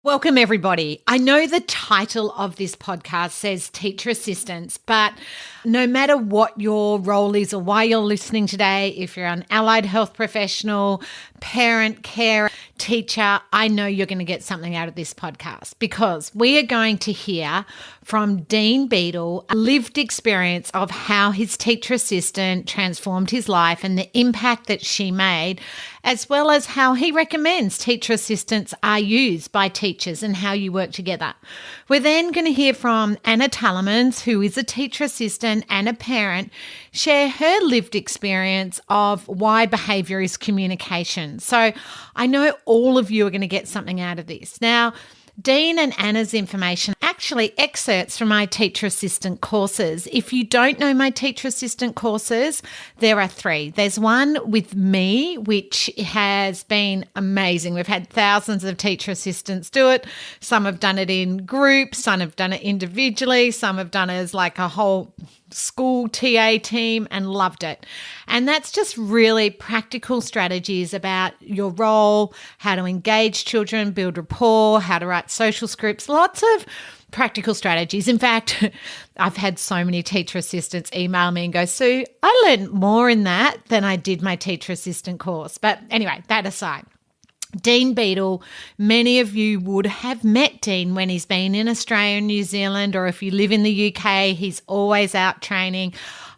Welcome, everybody. I know the title of this podcast says teacher assistants, but no matter what your role is or why you're listening today, if you're an allied health professional, parent, carer, teacher, I know you're going to get something out of this podcast because we are going to hear from Dean Beadle, a lived experience of how his teacher assistant transformed his life and the impact that she made, as well as how he recommends teacher assistants are used by teachers and how you work together. We're then going to hear from Anna Tallemans, who is a teacher assistant and a parent, share her lived experience of why behaviour is communication. So I know all of you are going to get something out of this. Now, Dean and Anna's information actually excerpts from my teacher assistant courses. If you don't know my teacher assistant courses, there are 3. There's one with me, which has been amazing. We've had thousands of teacher assistants do it. Some have done it in groups, some have done it individually, some have done it as like a whole school TA team and loved it. And that's just really practical strategies about your role, how to engage children, build rapport, how to write social scripts, lots of practical strategies. In fact, I've had so many teacher assistants email me and go, Sue, I learned more in that than I did my teacher assistant course. But anyway, that aside. Dean Beadle, many of you would have met Dean when he's been in Australia and New Zealand, or if you live in the UK, he's always out training.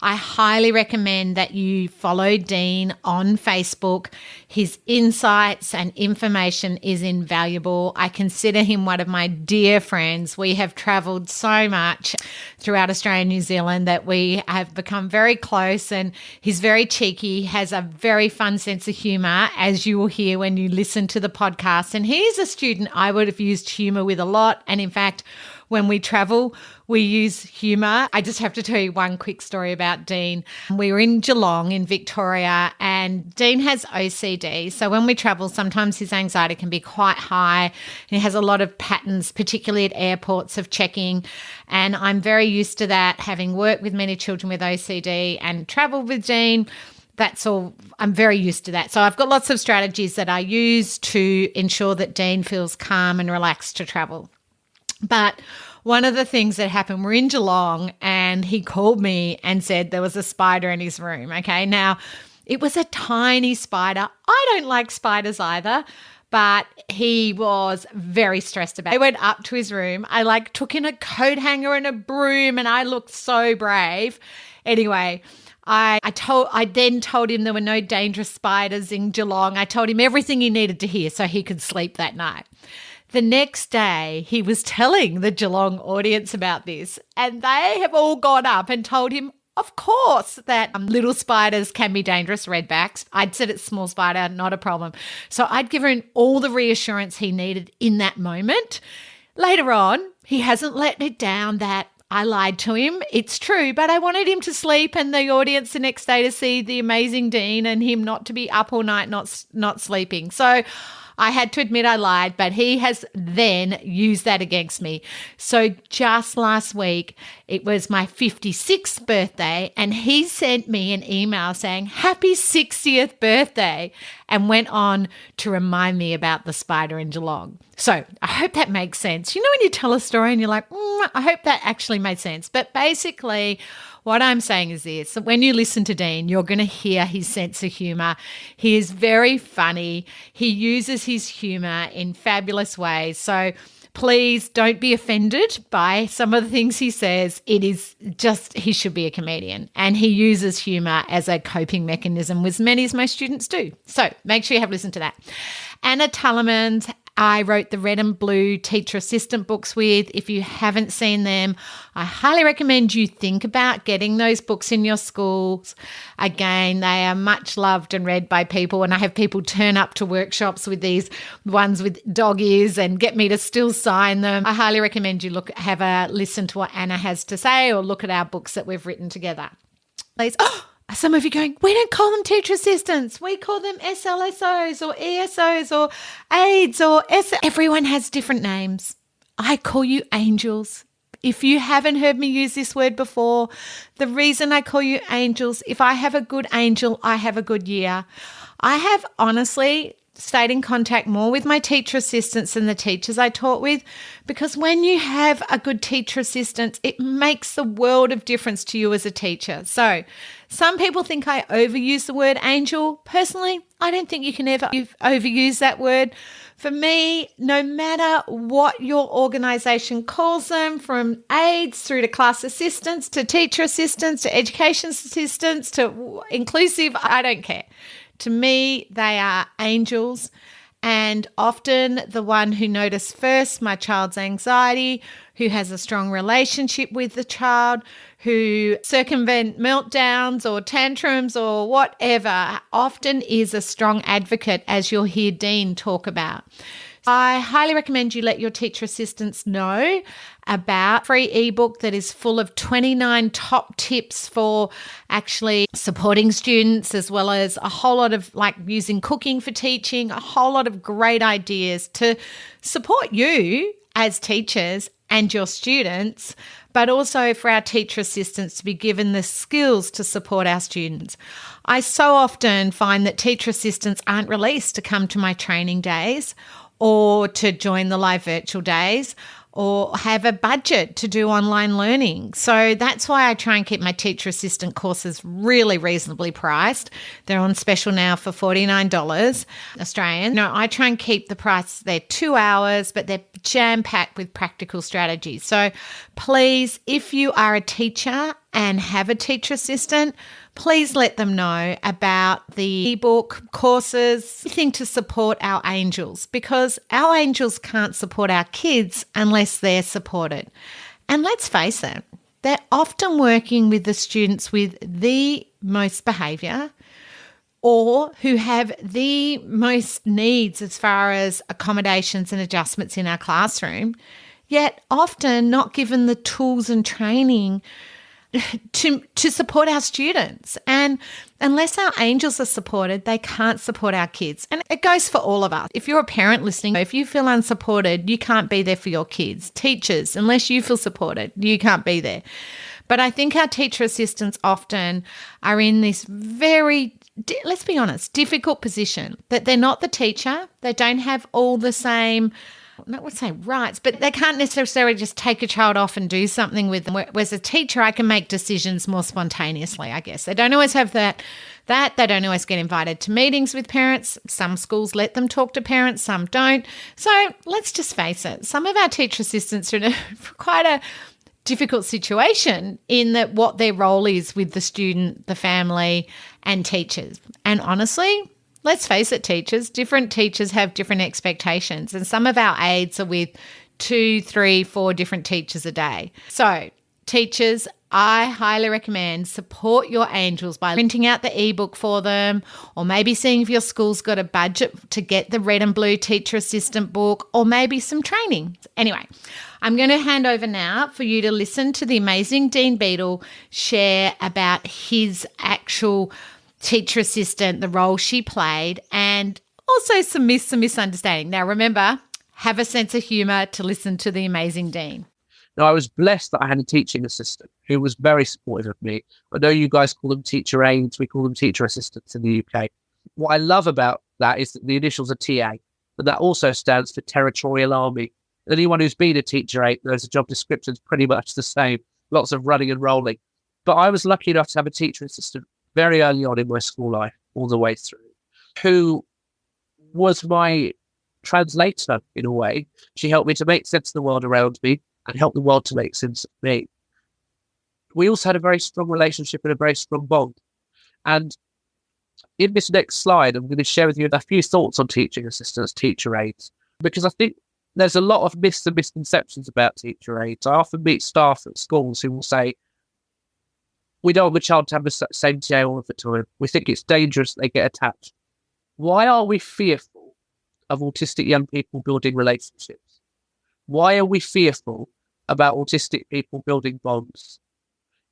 I highly recommend that you follow Dean on Facebook. His insights and information is invaluable. I consider him one of my dear friends. We have travelled so much throughout Australia and New Zealand that we have become very close, and he's very cheeky, has a very fun sense of humour, as you will hear when you listen to the podcast. And he's a student I would have used humour with a lot. And in fact, when we travel, we use humour. I just have to tell you one quick story about Dean. We were in Geelong in Victoria, and Dean has OCD. So when we travel, sometimes his anxiety can be quite high. He has a lot of patterns, particularly at airports, of checking. And I'm very used to that, having worked with many children with OCD and travelled with Dean. That's all. I'm very used to that. So I've got lots of strategies that I use to ensure that Dean feels calm and relaxed to travel. But one of the things that happened, we're in Geelong and he called me and said there was a spider in his room. Okay. Now, it was a tiny spider. I don't like spiders either, but he was very stressed about it. I went up to his room. I took in a coat hanger and a broom, and I looked so brave. Anyway, I then told him there were no dangerous spiders in Geelong. I told him everything he needed to hear so he could sleep that night. The next day, he was telling the Geelong audience about this, and they have all gone up and told him, of course, that little spiders can be dangerous, redbacks. I'd said it's small spider, not a problem. So I'd given him all the reassurance he needed in that moment. Later on, he hasn't let it down that I lied to him. It's true, but I wanted him to sleep and the audience the next day to see the amazing Dean and him not to be up all night, not sleeping. So I had to admit I lied, but he has then used that against me. So just last week, it was my 56th birthday, and he sent me an email saying, "Happy 60th birthday," and went on to remind me about the spider in Geelong. So I hope that makes sense. You know when you tell a story and you're like, I hope that actually made sense. But basically, what I'm saying is this: when you listen to Dean, you're going to hear his sense of humour. He is very funny. He uses his humour in fabulous ways. So please don't be offended by some of the things he says. It is just, he should be a comedian, and he uses humour as a coping mechanism, as many as most students do. So make sure you have listened to that. Anna Tallemans, I wrote the red and blue teacher assistant books with. If you haven't seen them, I highly recommend you think about getting those books in your schools. Again, they are much loved and read by people, and I have people turn up to workshops with these ones with dog ears and get me to still sign them. I highly recommend you have a listen to what Anna has to say, or look at our books that we've written together. Please. Some of you going, we don't call them teacher assistants. We call them SLSOs or ESOs or aides or Everyone has different names. I call you angels. If you haven't heard me use this word before, the reason I call you angels, if I have a good angel, I have a good year. I have honestly stayed in contact more with my teacher assistants and the teachers I taught with, because when you have a good teacher assistant, it makes the world of difference to you as a teacher. So some people think I overuse the word angel. Personally, I don't think you can ever overuse that word. For me, no matter what your organisation calls them, from aides through to class assistants, to teacher assistants, to education assistants, to inclusive, I don't care. To me, they are angels, and often the one who noticed first my child's anxiety, who has a strong relationship with the child, who circumvent meltdowns or tantrums or whatever, often is a strong advocate, as you'll hear Dean talk about. I highly recommend you let your teacher assistants know about a free ebook that is full of 29 top tips for actually supporting students, as well as a whole lot of like using cooking for teaching, a whole lot of great ideas to support you as teachers and your students, but also for our teacher assistants to be given the skills to support our students. I so often find that teacher assistants aren't released to come to my training days or to join the live virtual days or have a budget to do online learning. So that's why I try and keep my teacher assistant courses really reasonably priced. They're on special now for $49 Australian. No, I try and keep the price, they're 2 hours, but they're jam-packed with practical strategies. So please, if you are a teacher and have a teacher assistant, please let them know about the ebook, courses, anything to support our angels, because our angels can't support our kids unless they're supported. And let's face it, they're often working with the students with the most behaviour or who have the most needs as far as accommodations and adjustments in our classroom, yet often not given the tools and training to support our students. And unless our angels are supported, they can't support our kids. And it goes for all of us. If you're a parent listening, if you feel unsupported, you can't be there for your kids. Teachers, unless you feel supported, you can't be there. But I think our teacher assistants often are in this very, let's be honest, difficult position that they're not the teacher. They don't have all the same, I would say rights, but they can't necessarily just take a child off and do something with them. Whereas a teacher, I can make decisions more spontaneously, I guess. They don't always have that. They don't always get invited to meetings with parents. Some schools let them talk to parents, some don't. So let's just face it. Some of our teacher assistants are in quite a difficult situation in that what their role is with the student, the family, and teachers. And honestly, let's face it, teachers, different teachers have different expectations, and some of our aides are with 2, 3, 4 different teachers a day. So teachers, I highly recommend support your angels by printing out the ebook for them, or maybe seeing if your school's got a budget to get the red and blue teacher assistant book, or maybe some training. Anyway, I'm going to hand over now for you to listen to the amazing Dean Beadle share about his actual teacher assistant, the role she played, and also some misunderstanding. Now, remember, have a sense of humour to listen to the amazing Dean. Now, I was blessed that I had a teaching assistant who was very supportive of me. I know you guys call them teacher aides. We call them teacher assistants in the UK. What I love about that is that the initials are TA, but that also stands for Territorial Army. Anyone who's been a teacher aide knows the job description is pretty much the same. Lots of running and rolling. But I was lucky enough to have a teacher assistant very early on in my school life, all the way through, who was my translator in a way. She helped me to make sense of the world around me and help the world to make sense of me. We also had a very strong relationship and a very strong bond. And in this next slide, I'm going to share with you a few thoughts on teaching assistants, teacher aides, because I think there's a lot of myths and misconceptions about teacher aides. I often meet staff at schools who will say, we don't want the child to have the same TA all of the time. We think it's dangerous they get attached. Why are we fearful of autistic young people building relationships? Why are we fearful about autistic people building bonds?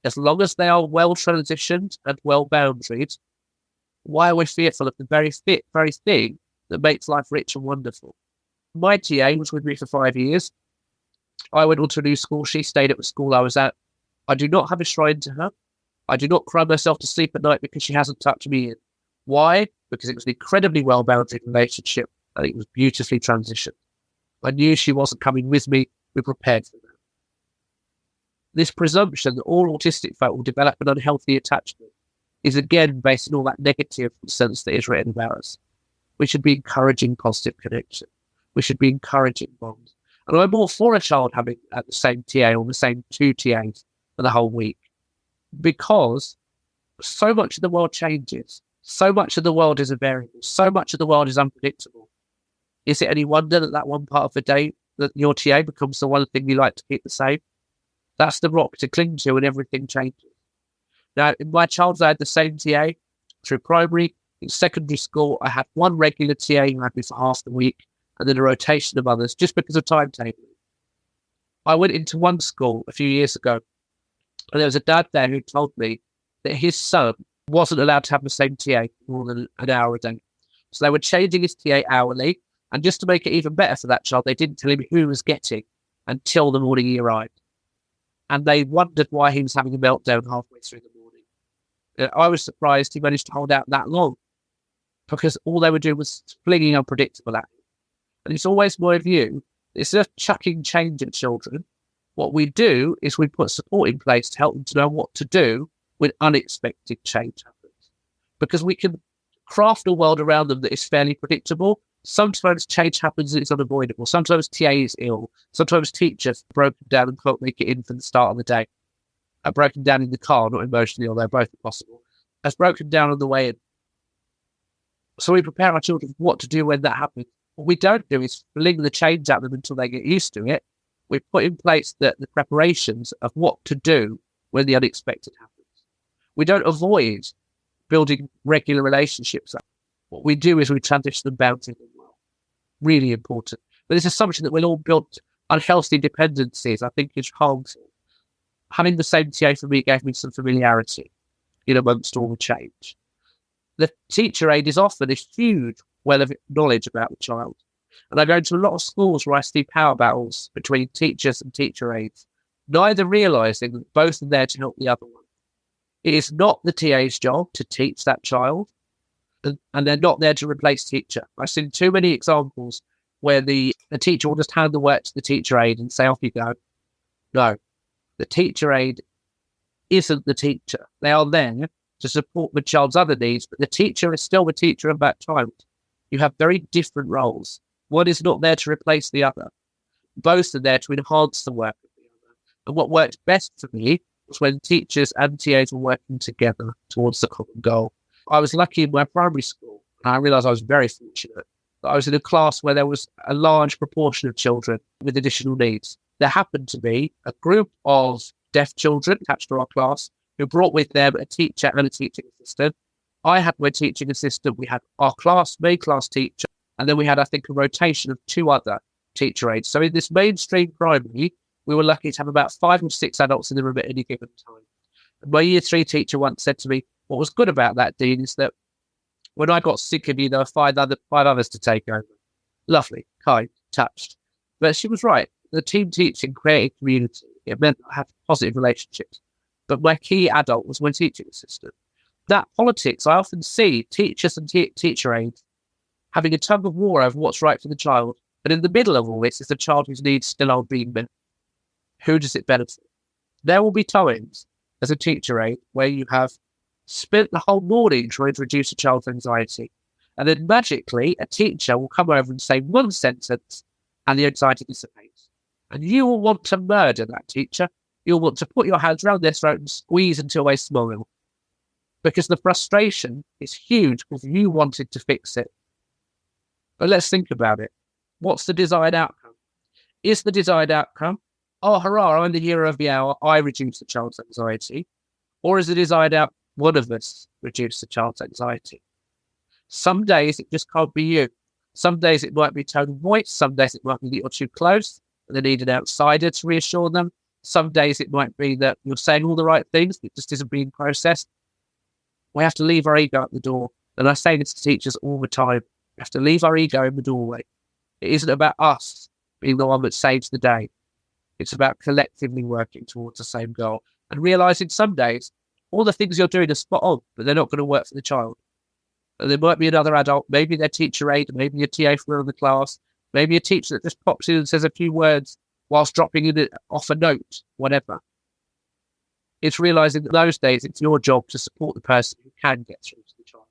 As long as they are well transitioned and well boundaried, why are we fearful of the very thing that makes life rich and wonderful? My TA was with me for 5 years. I went on to a new school. She stayed at the school I was at. I do not have a shrine to her. I do not cry myself to sleep at night because she hasn't tucked me in. Why? because it was an incredibly well-bounded relationship and it was beautifully transitioned. I knew she wasn't coming with me. We prepared for that. This presumption that all autistic folk will develop an unhealthy attachment is again based on all that negative sense that is written about us. We should be encouraging positive connection. We should be encouraging bonds. And I'm more for a child having the same TA or the same 2 TAs for the whole week, because so much of the world changes. So much of the world is a variable. So much of the world is unpredictable. Is it any wonder that one part of the day that your TA becomes the one thing you like to keep the same? That's the rock to cling to when everything changes. Now, in my childhood, I had the same TA through primary. In secondary school, I had one regular TA who had me for half the week, and then a rotation of others just because of timetabling. I went into one school a few years ago, and there was a dad there who told me that his son wasn't allowed to have the same TA more than an hour a day. So they were changing his TA hourly, and just to make it even better for that child, they didn't tell him who he was getting until the morning he arrived. And they wondered why he was having a meltdown halfway through the morning. And I was surprised he managed to hold out that long, because all they were doing was flinging unpredictable at him. And it's always my view, it's just chucking change at children. What we do is we put support in place to help them to know what to do when unexpected change happens. Because we can craft a world around them that is fairly predictable. Sometimes change happens and it's unavoidable. Sometimes TA is ill. Sometimes teachers broken down and can't make it in for the start of the day. Broken down in the car, not emotionally, although both are possible. Has broken down on the way in. So we prepare our children for what to do when that happens. What we don't do is fling the change at them until they get used to it. We put in place the preparations of what to do when the unexpected happens. We don't avoid building regular relationships. What we do is we transition them bountifully well. Really important. But this assumption that we'll all build unhealthy dependencies, I think, is harmful. Having the same TA for me gave me some familiarity in amongst all the change. The teacher aid is often a huge well of knowledge about the child. And I go into a lot of schools where I see power battles between teachers and teacher aides, neither realising that both are there to help the other one. It is not the TA's job to teach that child, and they're not there to replace teacher. I've seen too many examples where the teacher will just hand the work to the teacher aide and say, off you go. No, the teacher aide isn't the teacher. They are there to support the child's other needs, but the teacher is still the teacher of that child. You have very different roles. One is not there to replace the other. Both are there to enhance the work of the other. And what worked best for me was when teachers and TAs were working together towards the common goal. I was lucky in my primary school, and I realised I was very fortunate that I was in a class where there was a large proportion of children with additional needs. There happened to be a group of deaf children attached to our class who brought with them a teacher and a teaching assistant. I had my teaching assistant, we had our main class teacher, and then we had, I think, a rotation of 2 other teacher aides. So in this mainstream primary, we were lucky to have about 5 or 6 adults in the room at any given time. And my year 3 teacher once said to me, what was good about that, Dean, is that when I got sick of you, there were 5 others to take over. Lovely, kind, touched. But she was right. The team teaching created community. It meant I had positive relationships. But my key adult was my teaching assistant. That politics, I often see teachers and teacher aides having a tug of war over what's right for the child. And in the middle of all this is the child whose needs still aren't being met. Who does it benefit? There will be times as a teacher aide where you have spent the whole morning trying to reduce a child's anxiety. And then magically, a teacher will come over and say one sentence and the anxiety dissipates. And you will want to murder that teacher. You'll want to put your hands around their throat and squeeze until they smile. Because the frustration is huge because you wanted to fix it. But let's think about it. What's the desired outcome? Is the desired outcome, oh, hurrah, I'm the hero of the hour, I reduce the child's anxiety? Or is the desired outcome, one of us reduce the child's anxiety? Some days it just can't be you. Some days it might be tone of voice. Some days it might be that you're too close and they need an outsider to reassure them. Some days it might be that you're saying all the right things, but it just isn't being processed. We have to leave our ego at the door. And I say this to teachers all the time. We have to leave our ego in the doorway. It isn't about us being the one that saves the day. It's about collectively working towards the same goal and realising some days all the things you're doing are spot on, but they're not going to work for the child. And there might be another adult, maybe their teacher aide, maybe a TA for another class, maybe a teacher that just pops in and says a few words whilst dropping in off a note, whatever. It's realizing that those days it's your job to support the person who can get through to the child.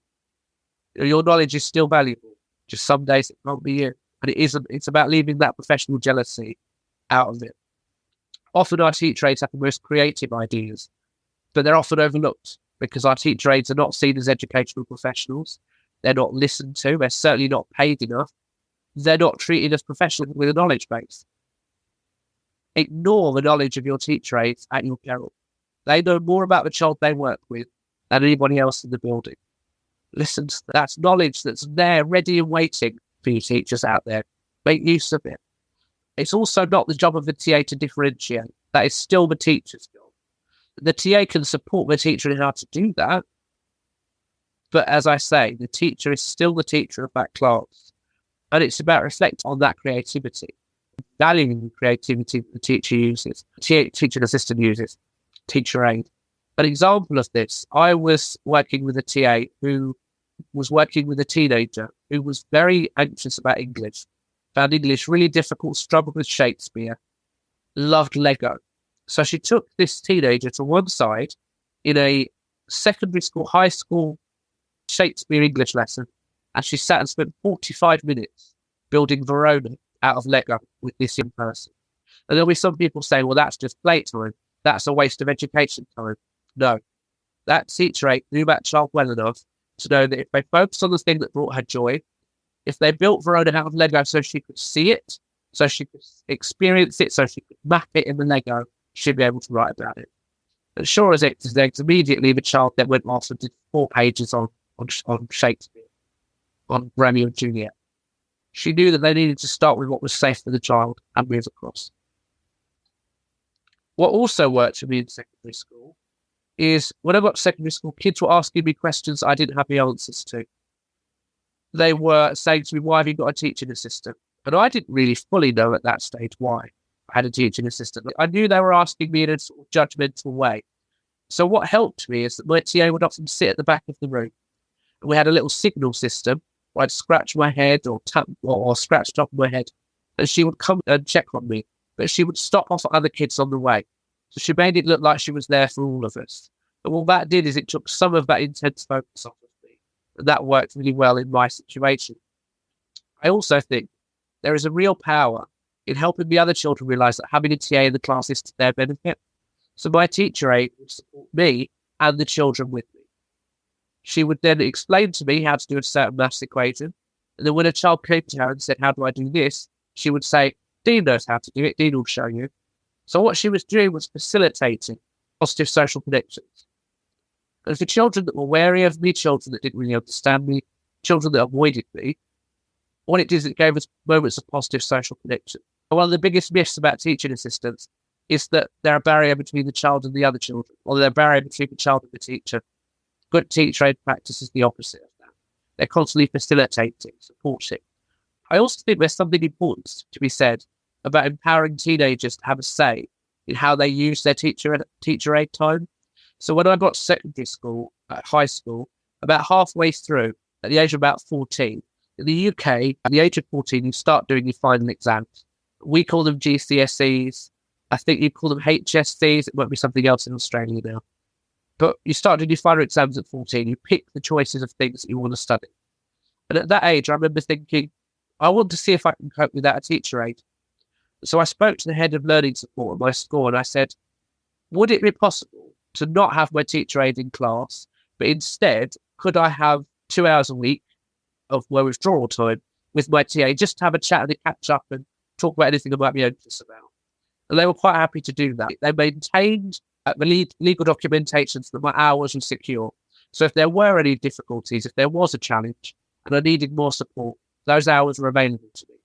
Your knowledge is still valuable, just some days it can't be you. And it's about leaving that professional jealousy out of it. Often our teacher aides have the most creative ideas, but they're often overlooked because our teacher aides are not seen as educational professionals. They're not listened to. They're certainly not paid enough. They're not treated as professionals with a knowledge base. Ignore the knowledge of your teacher aides at your peril. They know more about the child they work with than anybody else in the building. Listen to that. That's knowledge that's there, ready and waiting for you teachers out there. Make use of it. It's also not the job of the TA to differentiate. That is still the teacher's job. The TA can support the teacher in how to do that. But as I say, the teacher is still the teacher of that class. And it's about reflecting on that creativity, valuing the creativity the teacher uses, teaching assistant uses, teacher aide. An example of this, I was working with a TA who was working with a teenager who was very anxious about English, found English really difficult, struggled with Shakespeare, loved Lego. So she took this teenager to one side in a secondary school, high school Shakespeare English lesson, and she sat and spent 45 minutes building Verona out of Lego with this young person. And there'll be some people saying, well, that's just playtime. That's a waste of education time. No, that teacher aide knew that child well enough to know that if they focused on the thing that brought her joy, if they built Verona out of Lego so she could see it, so she could experience it, so she could map it in the Lego, she'd be able to write about it. And sure as eggs, immediately the child then went off and did 4 pages on Shakespeare, on Romeo and Juliet. She knew that they needed to start with what was safe for the child and move across. What also worked for me in secondary school is when I got to secondary school, kids were asking me questions I didn't have the answers to. They were saying to me, why have you got a teaching assistant? And I didn't really fully know at that stage why I had a teaching assistant. I knew they were asking me in a sort of judgmental way. So what helped me is that my TA would often sit at the back of the room. And we had a little signal system where I'd scratch my head or tap or scratch the top of my head. And she would come and check on me. But she would stop off at other kids on the way. So she made it look like she was there for all of us. And what that did is it took some of that intense focus off of me. And that worked really well in my situation. I also think there is a real power in helping the other children realise that having a TA in the class is to their benefit. So my teacher aide would support me and the children with me. She would then explain to me how to do a certain maths equation. And then when a child came to her and said, how do I do this? She would say, Dean knows how to do it. Dean will show you. So what she was doing was facilitating positive social connections. And for children that were wary of me, children that didn't really understand me, children that avoided me, what it did is it gave us moments of positive social connection. And one of the biggest myths about teaching assistants is that they're a barrier between the child and the other children, or they're a barrier between the child and the teacher. Good teacher aid practice is the opposite of that. They're constantly facilitating, supporting. I also think there's something important to be said about empowering teenagers to have a say in how they use their teacher aid time. So when I got to secondary school, high school, about halfway through, at the age of about 14, in the UK, at the age of 14, you start doing your final exams. We call them GCSEs. I think you call them HSCs. It might be something else in Australia now. But you start doing your final exams at 14. You pick the choices of things that you want to study. And at that age, I remember thinking, I want to see if I can cope without a teacher aid. So I spoke to the head of learning support at my school and I said, would it be possible to not have my teacher aid in class, but instead, could I have 2 hours a week of my withdrawal time with my TA, just to have a chat and catch up and talk about anything I might be anxious about? And they were quite happy to do that. They maintained the legal documentations that my hours were secure. So if there were any difficulties, if there was a challenge and I needed more support, those hours were available to me.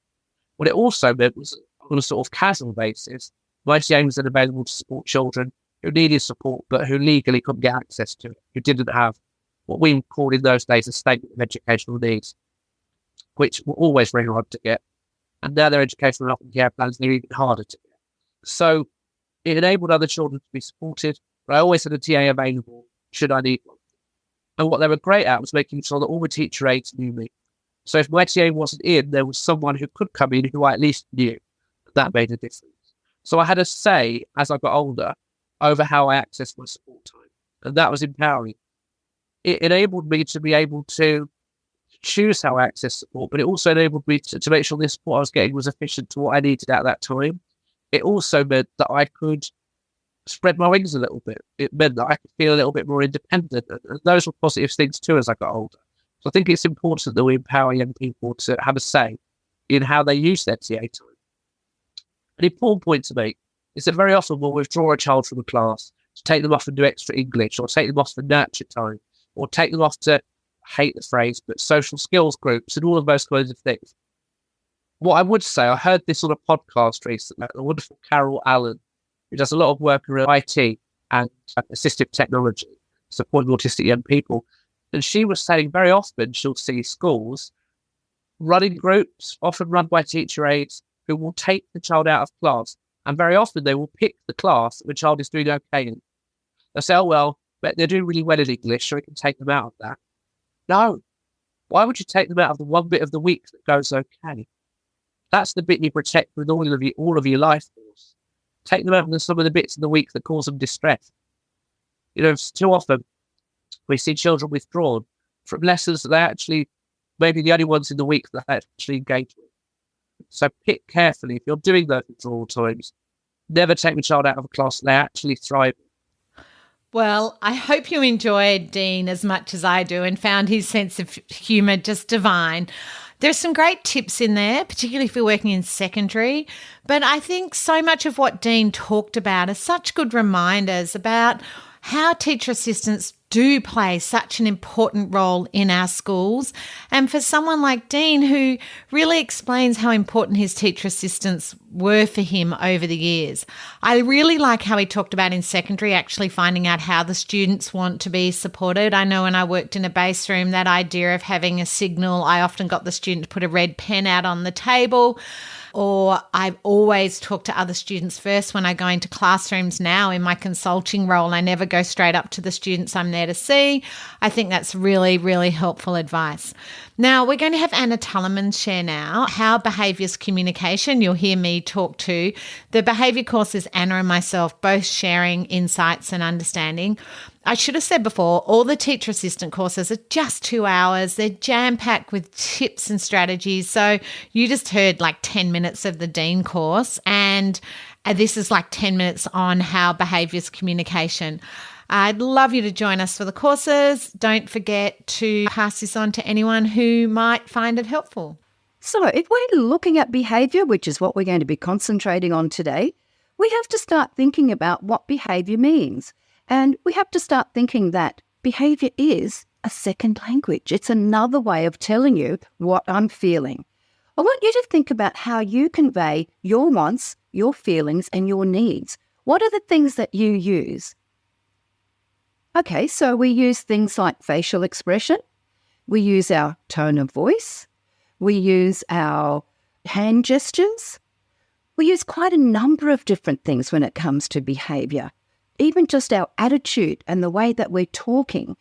What it also meant was, on a sort of casual basis, my TA was then available to support children who needed support but who legally couldn't get access to it, who didn't have what we called in those days a statement of educational needs, which were always very hard to get. And now their educational health and care plans, they're even harder to get. So it enabled other children to be supported, but I always had a TA available should I need one. And what they were great at was making sure that all the teacher aides knew me. So if my TA wasn't in, there was someone who could come in who I at least knew. That made a difference. So I had a say as I got older over how I accessed my support time. And that was empowering. It enabled me to be able to choose how I access support, but it also enabled me to make sure the support I was getting was efficient to what I needed at that time. It also meant that I could spread my wings a little bit. It meant that I could feel a little bit more independent. And those were positive things too as I got older. So I think it's important that we empower young people to have a say in how they use their TA time. An important point to make is that very often we'll withdraw a child from a class to take them off and do extra English, or take them off for nurture time, or take them off to, I hate the phrase, but social skills groups and all of those kinds of things. What I would say, I heard this on a podcast recently, the wonderful Carol Allen, who does a lot of work around IT and assistive technology, supporting autistic young people. And she was saying very often she'll see schools running groups, often run by teacher aides, who will take the child out of class. And very often they will pick the class that the child is doing okay in. They'll say, oh, well, but they're doing really well in English, so we can take them out of that. No. Why would you take them out of the one bit of the week that goes okay? That's the bit you protect with all of your life force. Take them out of some of the bits of the week that cause them distress. You know, too often we see children withdrawn from lessons that they actually, maybe the only ones in the week that they actually engage with. So pick carefully. If you're doing those withdrawal times, never take the child out of a class that they actually thrive in. Well, I hope you enjoyed Dean as much as I do and found his sense of humour just divine. There's some great tips in there, particularly if you're working in secondary. But I think so much of what Dean talked about are such good reminders about how teacher assistants do play such an important role in our schools. And for someone like Dean, who really explains how important his teacher assistants were for him over the years. I really like how he talked about in secondary actually finding out how the students want to be supported. I know when I worked in a base room, that idea of having a signal, I often got the student to put a red pen out on the table. Or I've always talked to other students first when I go into classrooms now in my consulting role. I never go straight up to the students I'm there to see. I think that's really, really helpful advice. Now, we're going to have Anna Tullerman share now how behaviours communication, you'll hear me talk to. The behaviour course is Anna and myself both sharing insights and understanding. I should have said before, all the teacher assistant courses are just 2 hours. They're jam-packed with tips and strategies. So you just heard like 10 minutes of the Dean course, and this is like 10 minutes on how behaviours communication. I'd love you to join us for the courses. Don't forget to pass this on to anyone who might find it helpful. So if we're looking at behaviour, which is what we're going to be concentrating on today, we have to start thinking about what behaviour means. And we have to start thinking that behaviour is a second language. It's another way of telling you what I'm feeling. I want you to think about how you convey your wants, your feelings, and your needs. What are the things that you use? Okay, so we use things like facial expression. We use our tone of voice. We use our hand gestures. We use quite a number of different things when it comes to behaviour. Even just our attitude and the way that we're talking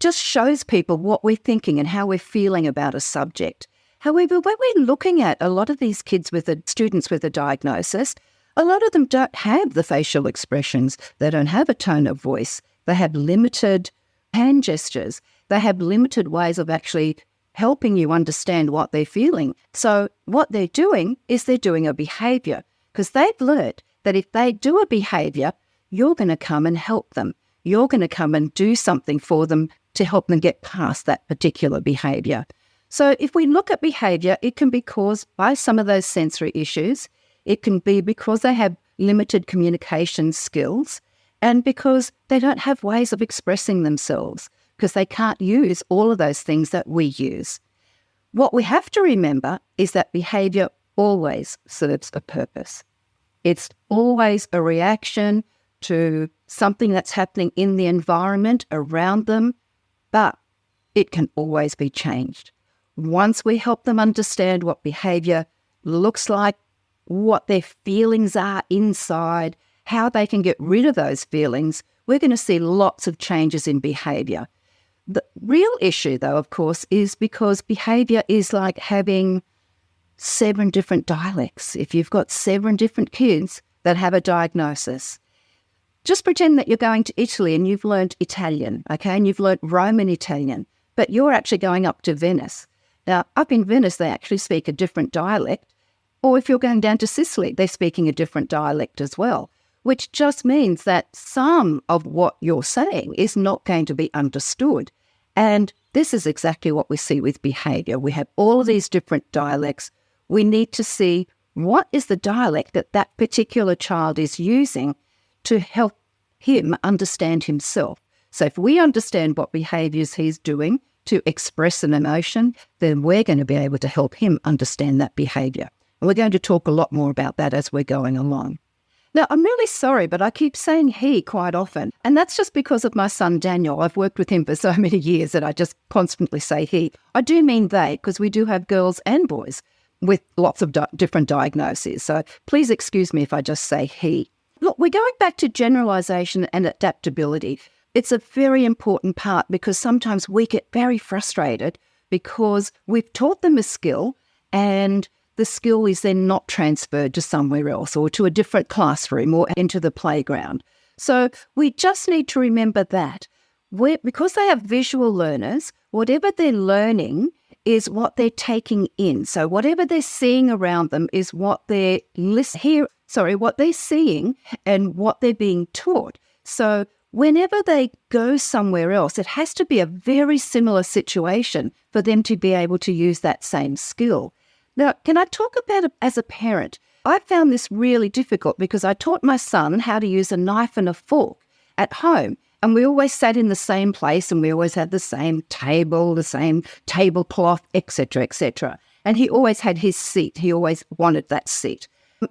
just shows people what we're thinking and how we're feeling about a subject. However, when we're looking at a lot of these kids students with a diagnosis, a lot of them don't have the facial expressions. They don't have a tone of voice. They have limited hand gestures. They have limited ways of actually helping you understand what they're feeling. So what they're doing is they're doing a behaviour because they've learnt that if they do a behaviour, you're going to come and help them. You're going to come and do something for them to help them get past that particular behaviour. So if we look at behaviour, it can be caused by some of those sensory issues. It can be because they have limited communication skills and because they don't have ways of expressing themselves because they can't use all of those things that we use. What we have to remember is that behaviour always serves a purpose. It's always a reaction to something that's happening in the environment around them, but it can always be changed. Once we help them understand what behaviour looks like, what their feelings are inside, how they can get rid of those feelings, we're going to see lots of changes in behaviour. The real issue, though, of course, is because behaviour is like having 7 different dialects. If you've got 7 different kids that have a diagnosis, just pretend that you're going to Italy and you've learned Italian, okay, and you've learned Roman Italian, but you're actually going up to Venice. Now, up in Venice, they actually speak a different dialect, or if you're going down to Sicily, they're speaking a different dialect as well, which just means that some of what you're saying is not going to be understood. And this is exactly what we see with behaviour. We have all of these different dialects. We need to see what is the dialect that that particular child is using to help him understand himself. So if we understand what behaviours he's doing to express an emotion, then we're going to be able to help him understand that behaviour. And we're going to talk a lot more about that as we're going along. Now, I'm really sorry, but I keep saying he quite often, and that's just because of my son, Daniel. I've worked with him for so many years that I just constantly say he. I do mean they, because we do have girls and boys with lots of different diagnoses. So please excuse me if I just say he. Look, we're going back to generalization and adaptability. It's a very important part because sometimes we get very frustrated because we've taught them a skill and the skill is then not transferred to somewhere else or to a different classroom or into the playground. So we just need to remember that because they are visual learners, whatever they're learning is what they're taking in. So whatever they're seeing around them is what they're what they're seeing and what they're being taught. So whenever they go somewhere else, it has to be a very similar situation for them to be able to use that same skill. Now, can I talk about it as a parent? I found this really difficult because I taught my son how to use a knife and a fork at home. And we always sat in the same place and we always had the same table, the same tablecloth, etc., etc. And he always had his seat. He always wanted that seat.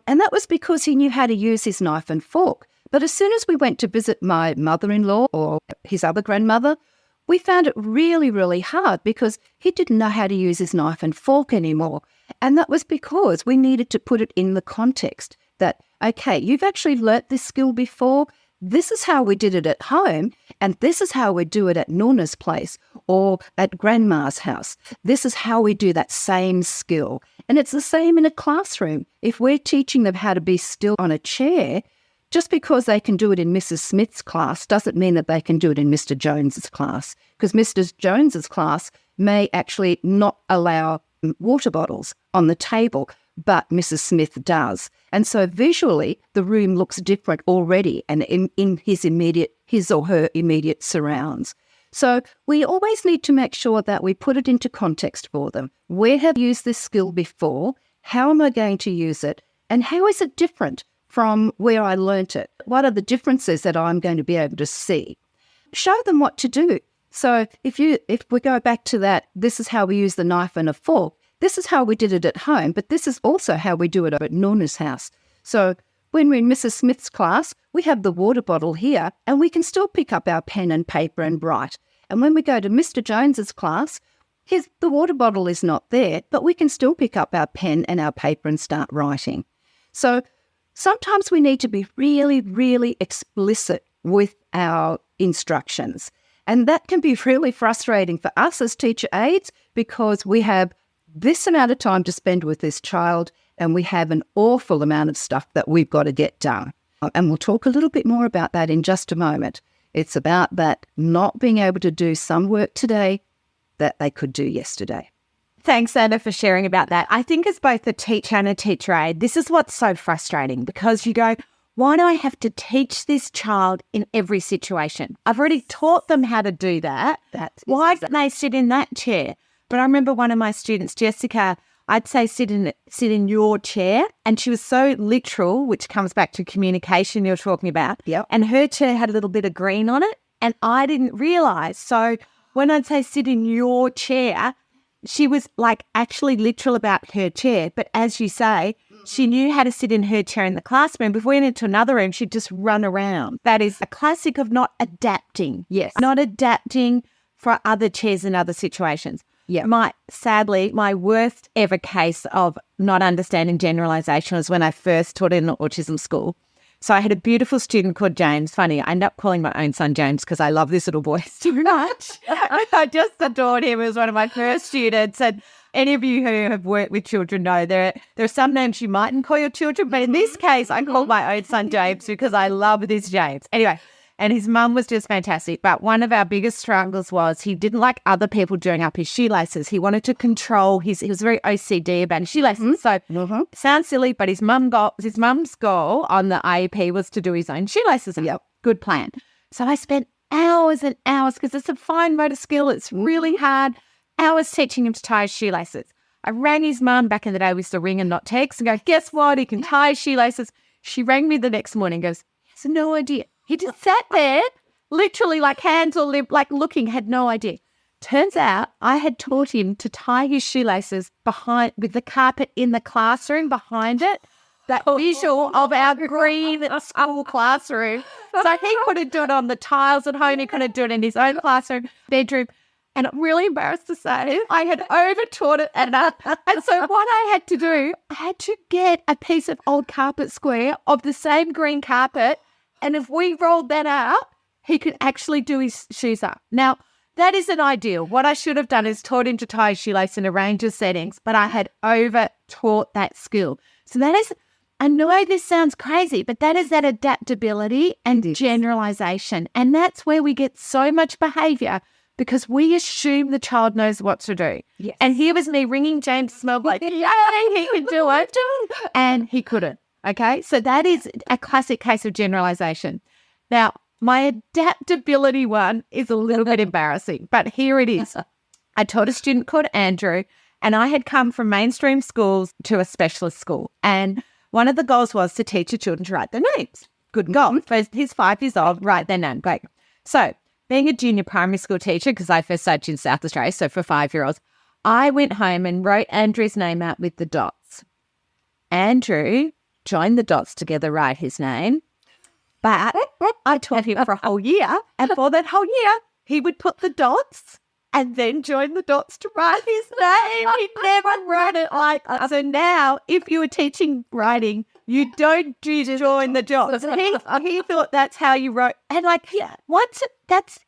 And that was because he knew how to use his knife and fork. But as soon as we went to visit my mother-in-law or his other grandmother, we found it really, really hard because he didn't know how to use his knife and fork anymore. And that was because we needed to put it in the context that, okay, you've actually learnt this skill before. This is how we did it at home, and this is how we do it at Nona's place or at Grandma's house. This is how we do that same skill. And it's the same in a classroom. If we're teaching them how to be still on a chair, just because they can do it in Mrs. Smith's class doesn't mean that they can do it in Mr. Jones's class, because Mr. Jones's class may actually not allow water bottles on the table, but Mrs. Smith does. And so visually, the room looks different already and in his or her immediate surrounds. So we always need to make sure that we put it into context for them. Where have I used this skill before? How am I going to use it? And how is it different from where I learnt it? What are the differences that I'm going to be able to see? Show them what to do. So if we go back to that, this is how we use the knife and a fork. This is how we did it at home, but this is also how we do it at Nona's house. So when we're in Mrs. Smith's class, we have the water bottle here and we can still pick up our pen and paper and write. And when we go to Mr. Jones's class, the water bottle is not there, but we can still pick up our pen and our paper and start writing. So sometimes we need to be really, really explicit with our instructions. And that can be really frustrating for us as teacher aides because we have this amount of time to spend with this child and we have an awful amount of stuff that we've got to get done. And we'll talk a little bit more about that in just a moment. It's about that not being able to do some work today that they could do yesterday. Thanks, Anna, for sharing about that. I think as both a teacher and a teacher aide, this is what's so frustrating because you go, why do I have to teach this child in every situation? I've already taught them how to do that. Why can't they sit in that chair? But I remember one of my students, Jessica, I'd say sit in your chair. And she was so literal, which comes back to communication you're talking about. Yep. And her chair had a little bit of green on it. And I didn't realise. So when I'd say sit in your chair, she was like actually literal about her chair. But as you say, she knew how to sit in her chair in the classroom. If we went into another room, she'd just run around. That is a classic of not adapting. Yes. Not adapting for other chairs in other situations. Yeah. Sadly, my worst ever case of not understanding generalization was when I first taught in an autism school. So I had a beautiful student called James. Funny, I ended up calling my own son James because I love this little boy so much. I just adored him. He was one of my first students. And any of you who have worked with children know there are some names you mightn't call your children, but in this case, I called my own son James because I love this James. Anyway, and his mum was just fantastic. But one of our biggest struggles was he didn't like other people doing up his shoelaces. He wanted to control he was very OCD about his shoelaces. So sounds silly, but his mum's goal on the IEP was to do his own shoelaces. Yep. Good plan. So I spent hours and hours, because it's a fine motor skill. It's really hard. Hours teaching him to tie his shoelaces. I rang his mum. Back in the day, we used to ring and not text, and go, guess what? He can tie his shoelaces. She rang me the next morning and goes, he has no idea. He just sat there, literally like hands or lip, like looking, had no idea. Turns out I had taught him to tie his shoelaces behind, with the carpet in the classroom behind it. That visual of our green school classroom. So he couldn't do it on the tiles at home. He couldn't do it in his own classroom, bedroom. And I'm really embarrassed to say I had over-taught it. And so what I had to do, I had to get a piece of old carpet square of the same green carpet. And if we rolled that out, he could actually do his shoes up. Now, that isn't ideal. What I should have done is taught him to tie his shoelace in a range of settings, but I had over-taught that skill. So that is, I know this sounds crazy, but that is that adaptability and generalization. And that's where we get so much behavior, because we assume the child knows what to do. Yes. And here was me ringing James Smell like, yay, he could do it. And he couldn't. Okay, so that is a classic case of generalization. Now, my adaptability one is a little bit embarrassing, but here it is. I taught a student called Andrew, and I had come from mainstream schools to a specialist school. And one of the goals was to teach the children to write their names. Good goal. First, he's 5 years old, write their name. Great. So being a junior primary school teacher, because I first started in South Australia, so for 5-year-olds, I went home and wrote Andrew's name out with the dots. Andrew join the dots together, write his name. But I taught him for a whole year, and for that whole year, he would put the dots and then join the dots to write his name. He never wrote it like that. So now, if you were teaching writing, you don't do join the dots. He thought that's how you wrote. And that's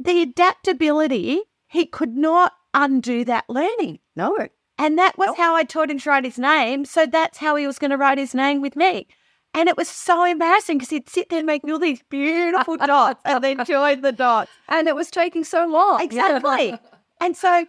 the adaptability. He could not undo that learning. No. And that was how I taught him to write his name. So that's how he was going to write his name with me. And it was so embarrassing because he'd sit there and make me all these beautiful dots and then join the dots. And it was taking so long. Exactly. And so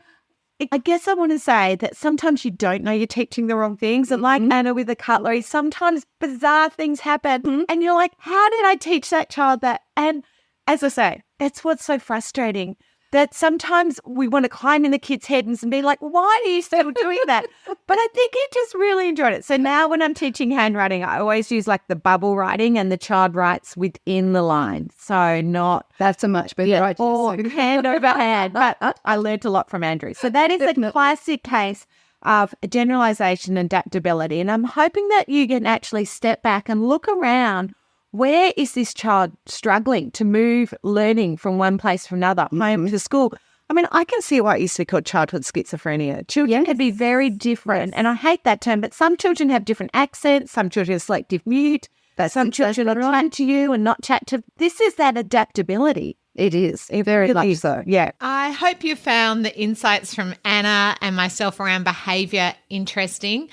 I guess I want to say that sometimes you don't know you're teaching the wrong things. And like Anna with the cutlery, sometimes bizarre things happen. And you're like, how did I teach that child that? And as I say, that's what's so frustrating. That sometimes we want to climb in the kid's head and be like, why are you still doing that? But I think he just really enjoyed it. So now when I'm teaching handwriting, I always use like the bubble writing, and the child writes within the line. So not... That's a much better idea. Or hand over hand. But I learned a lot from Andrew. So that is a classic case of generalization and adaptability. And I'm hoping that you can actually step back and look around. Where is this child struggling to move learning from one place to another, home to school? I mean, I can see why it used to be called childhood schizophrenia. Children can be very different, and I hate that term, but some children have different accents, some children are selective mute, some children are chat to you and not chat to... This is that adaptability. It is. Very much so. Yeah. I hope you found the insights from Anna and myself around behaviour interesting,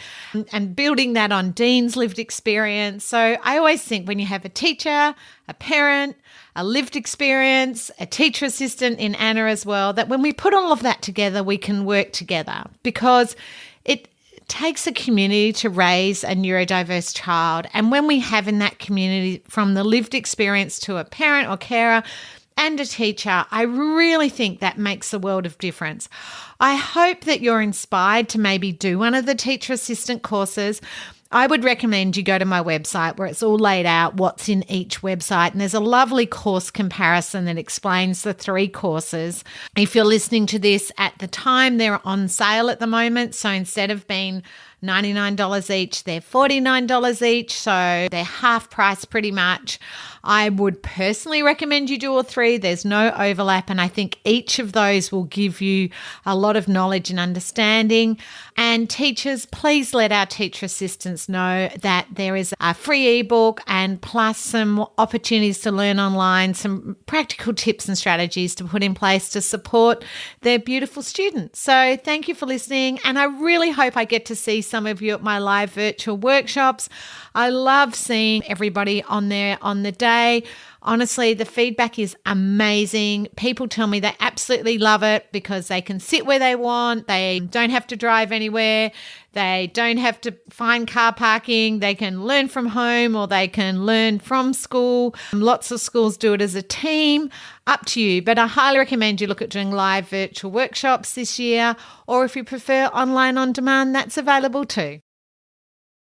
and building that on Dean's lived experience. So I always think when you have a teacher, a parent, a lived experience, a teacher assistant in Anna as well, that when we put all of that together, we can work together, because it takes a community to raise a neurodiverse child. And when we have in that community, from the lived experience to a parent or carer and a teacher, I really think that makes a world of difference. I hope that you're inspired to maybe do one of the teacher assistant courses. I would recommend you go to my website, where it's all laid out what's in each website. And there's a lovely course comparison that explains the 3 courses. If you're listening to this at the time, they're on sale at the moment. So instead of being $99 each. They're $49 each, so they're half price pretty much. I would personally recommend you do all three. There's no overlap, and I think each of those will give you a lot of knowledge and understanding. And teachers, please let our teacher assistants know that there is a free ebook and plus some opportunities to learn online, some practical tips and strategies to put in place to support their beautiful students. So thank you for listening, and I really hope I get to see some of you at my live virtual workshops. I love seeing everybody on there on the day. Honestly, the feedback is amazing. People tell me they absolutely love it because they can sit where they want. They don't have to drive anywhere. They don't have to find car parking. They can learn from home or they can learn from school. Lots of schools do it as a team. Up to you. But I highly recommend you look at doing live virtual workshops this year, or if you prefer online on demand, that's available too.